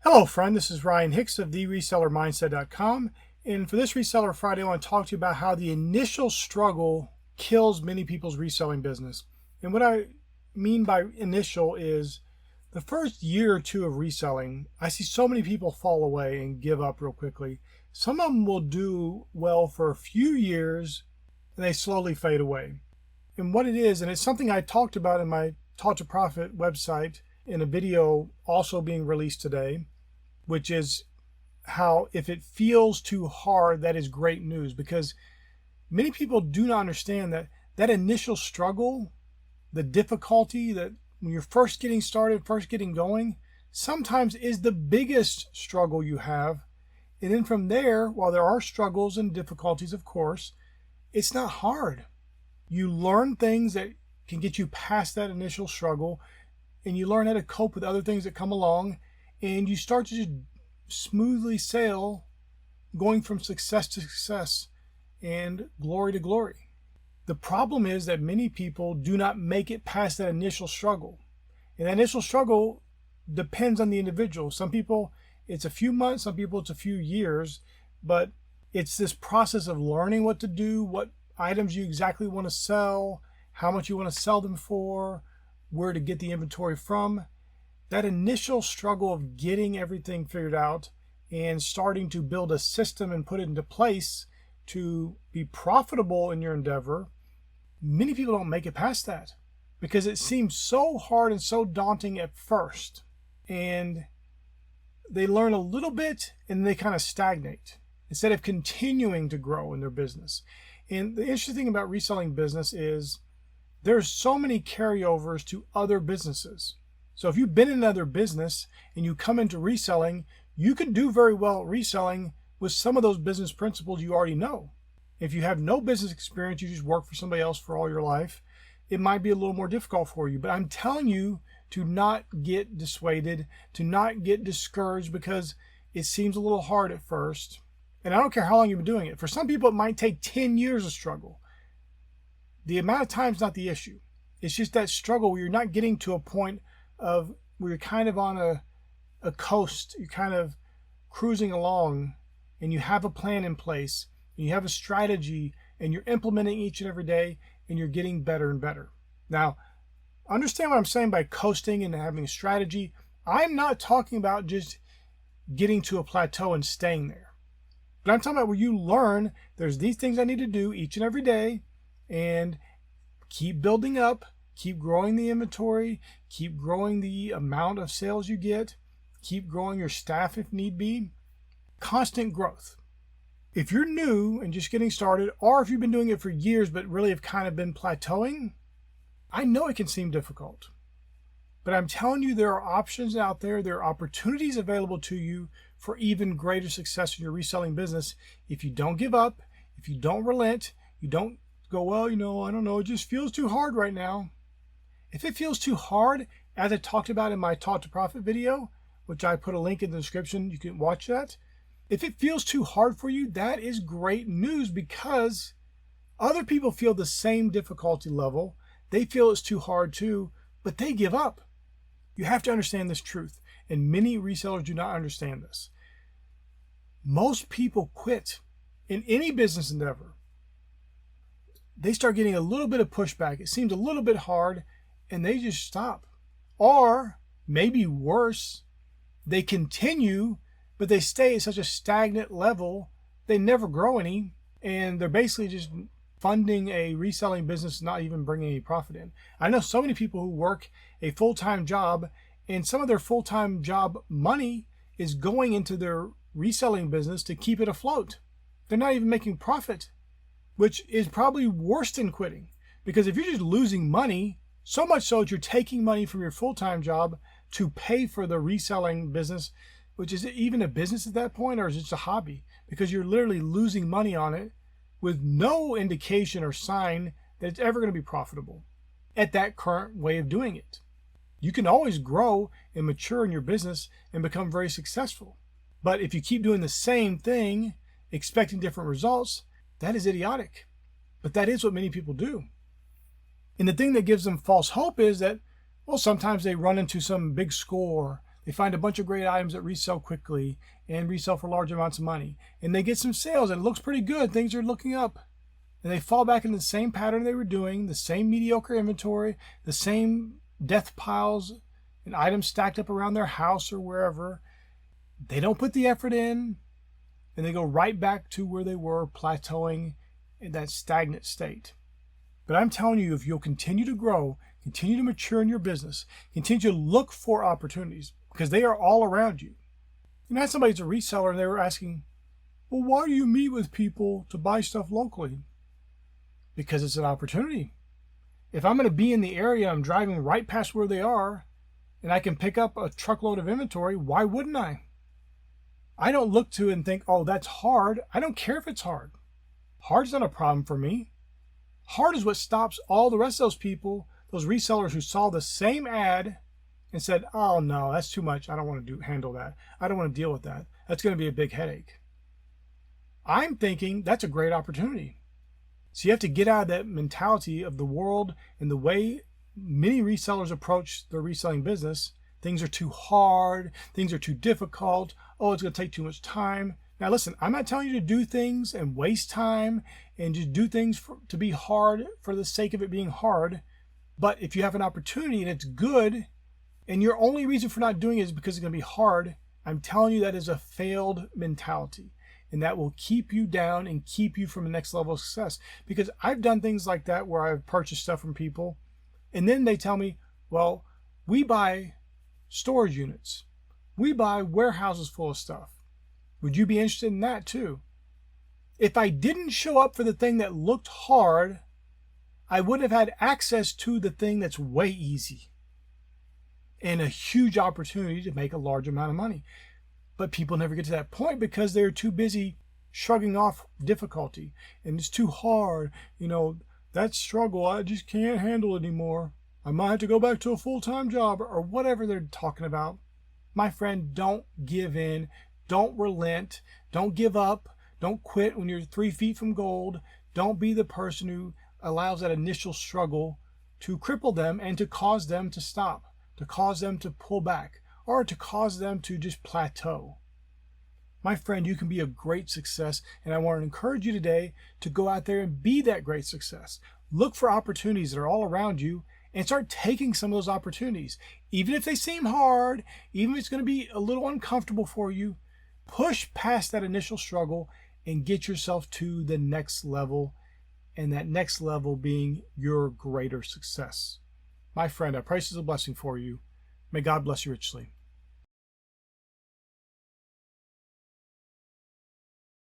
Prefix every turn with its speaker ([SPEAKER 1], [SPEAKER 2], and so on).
[SPEAKER 1] Hello, friend. This is Ryan Hicks of theresellermindset.com. And for this Reseller Friday, I want to talk to you about how the initial struggle kills many people's reselling business. And what I mean by initial is the first year or two of reselling, I see so many people fall away and give up real quickly. Some of them will do well for a few years and they slowly fade away. And what it is, and it's something I talked about in my Taught to Profit website in a video also being released today, which is how if it feels too hard, that is great news, because many people do not understand that initial struggle, the difficulty that when you're first getting started, first getting going, sometimes is the biggest struggle you have. And then from there, while there are struggles and difficulties, of course, it's not hard. You learn things that can get you past that initial struggle, and you learn how to cope with other things that come along, and you start to just smoothly sail, going from success to success and glory to glory. The problem is that many people do not make it past that initial struggle. And that initial struggle depends on the individual. Some people, it's a few months, some people it's a few years, but it's this process of learning what to do, what items you exactly want to sell, how much you want to sell them for, where to get the inventory from. That initial struggle of getting everything figured out and starting to build a system and put it into place to be profitable in your endeavor, many people don't make it past that because it seems so hard and so daunting at first. And they learn a little bit and they kind of stagnate instead of continuing to grow in their business. And the interesting thing about reselling business is there's so many carryovers to other businesses. So if you've been in another business and you come into reselling, you can do very well at reselling with some of those business principles you already know. If you have no business experience, you just work for somebody else for all your life, it might be a little more difficult for you. But I'm telling you to not get dissuaded, to not get discouraged because it seems a little hard at first. And I don't care how long you've been doing it. For some people, it might take 10 years of struggle. The amount of time is not the issue. It's just that struggle where you're not getting to a point of where you're kind of on a coast, you're kind of cruising along and you have a plan in place and you have a strategy and you're implementing each and every day and you're getting better and better. Now, understand what I'm saying by coasting and having a strategy. I'm not talking about just getting to a plateau and staying there. But I'm talking about where you learn there's these things I need to do each and every day and keep building up. Keep growing the inventory, keep growing the amount of sales you get, keep growing your staff if need be. Constant growth. If you're new and just getting started, or if you've been doing it for years but really have kind of been plateauing, I know it can seem difficult. But I'm telling you there are options out there, there are opportunities available to you for even greater success in your reselling business if you don't give up, if you don't relent, you don't go, well, I don't know, it just feels too hard right now. If it feels too hard, as I talked about in my Taught to Profit video, which I put a link in the description, you can watch that. If it feels too hard for you, that is great news because other people feel the same difficulty level. They feel it's too hard too, but they give up. You have to understand this truth, and many resellers do not understand this. Most people quit in any business endeavor. They start getting a little bit of pushback. It seems a little bit hard, and they just stop. Or maybe worse, they continue, but they stay at such a stagnant level, they never grow any, and they're basically just funding a reselling business, not even bringing any profit in. I know so many people who work a full-time job, and some of their full-time job money is going into their reselling business to keep it afloat. They're not even making profit, which is probably worse than quitting. Because if you're just losing money, so much so that you're taking money from your full-time job to pay for the reselling business, which is it even a business at that point, or is it just a hobby? Because you're literally losing money on it with no indication or sign that it's ever going to be profitable at that current way of doing it. You can always grow and mature in your business and become very successful. But if you keep doing the same thing, expecting different results, that is idiotic. But that is what many people do. And the thing that gives them false hope is that, well, sometimes they run into some big score, They find a bunch of great items that resell quickly and resell for large amounts of money. And they get some sales and it looks pretty good. Things are looking up. And they fall back into the same pattern they were doing, the same mediocre inventory, the same death piles and items stacked up around their house or wherever. They don't put the effort in, and they go right back to where they were, plateauing in that stagnant state. But I'm telling you, if you'll continue to grow, continue to mature in your business, continue to look for opportunities, because they are all around you. You know, I had somebody that's a reseller, and they were asking, well, why do you meet with people to buy stuff locally? Because it's an opportunity. If I'm going to be in the area, I'm driving right past where they are, and I can pick up a truckload of inventory, why wouldn't I? I don't look to it and think, oh, that's hard. I don't care if it's hard. Hard's not a problem for me. Hard is what stops all the rest of those people, those resellers who saw the same ad and said, oh no, that's too much. I don't want to handle that. I don't want to deal with that. That's going to be a big headache. I'm thinking that's a great opportunity. So you have to get out of that mentality of the world and the way many resellers approach their reselling business. Things are too hard. Things are too difficult. Oh, it's going to take too much time. Now listen, I'm not telling you to do things and waste time and just do things to be hard for the sake of it being hard. But if you have an opportunity and it's good, and your only reason for not doing it is because it's going to be hard, I'm telling you that is a failed mentality. And that will keep you down and keep you from the next level of success. Because I've done things like that where I've purchased stuff from people, and then they tell me, well, we buy storage units. We buy warehouses full of stuff. Would you be interested in that too? If I didn't show up for the thing that looked hard, I would have had access to the thing that's way easy and a huge opportunity to make a large amount of money. But people never get to that point because they're too busy shrugging off difficulty. And it's too hard. You know, that struggle, I just can't handle anymore. I might have to go back to a full-time job or whatever they're talking about. My friend, don't give in. Don't relent. Don't give up. Don't quit when you're 3 feet from gold. Don't be the person who allows that initial struggle to cripple them and to cause them to stop, to cause them to pull back, or to cause them to just plateau. My friend, you can be a great success, and I want to encourage you today to go out there and be that great success. Look for opportunities that are all around you and start taking some of those opportunities. Even if they seem hard, even if it's going to be a little uncomfortable for you, push past that initial struggle and get yourself to the next level, and that next level being your greater success. My friend, I pray this is a blessing for you. May God bless you richly.